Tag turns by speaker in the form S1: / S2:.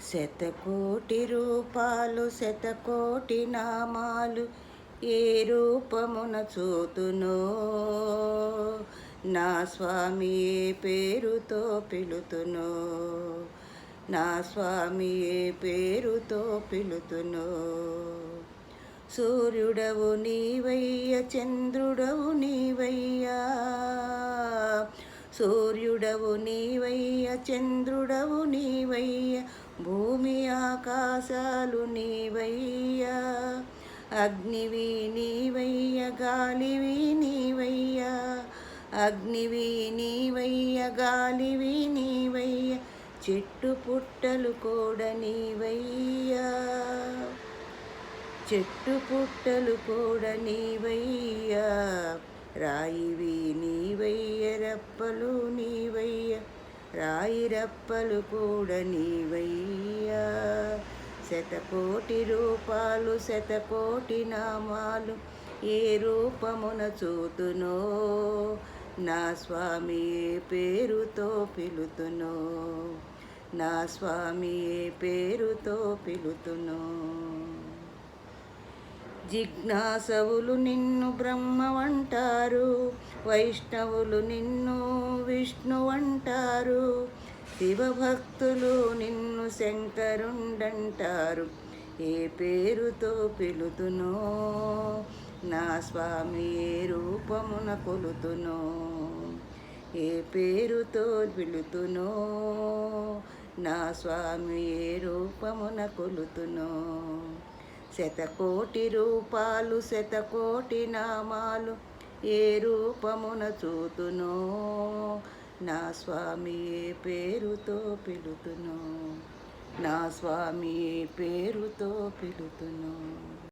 S1: శతకోటి రూపాలు శతకోటి నామాలు ఏ రూపమున చూతునో నా స్వామి ఏ పేరుతో పిలుతునో నా స్వామి ఏ పేరుతో పిలుతునో సూర్యుడవు నీవయ్య చంద్రుడవు నీవయ్యా సూర్యుడవు నీవయ్య చంద్రుడవు నీవయ్య భూమి ఆకాశాలు నీవయ్యా అగ్నివి నీవయ్య గాలివి నీవయ్యా అగ్నివి నీవయ్య గాలివి నీవయ్య చెట్టు పుట్టలు కూడా నీవయ్యా చెట్టు పుట్టలు కూడా నీవయ్యా రాయివి నీవయ్య రప్పలు నీవయ్య రాయి రప్పలు కూడా నీవయ్యా శతకోటి రూపాలు శతకోటి నామాలు ఏ రూపమున చూతునో నా స్వామి ఏ పేరుతో పిలుతునో నా స్వామి ఏ పేరుతో పిలుతునో జిజ్ఞాసవులు నిన్ను బ్రహ్మవంటారు వైష్ణవులు నిన్ను విష్ణువంటారు శివభక్తులు నిన్ను శంకరుండంటారు ఏ పేరుతో పిలుతునో నా స్వామి ఏ రూపమున కొలుతునో ఏ పేరుతో పిలుతునో నా స్వామి ఏ రూపమున కొలుతునో శతకోటి రూపాలు శతకోటి నామాలు ఏ రూపమున చూతునో నా స్వామి ఏ పేరుతో పిలుతునో నా స్వామి ఏ పేరుతో పిలుతునో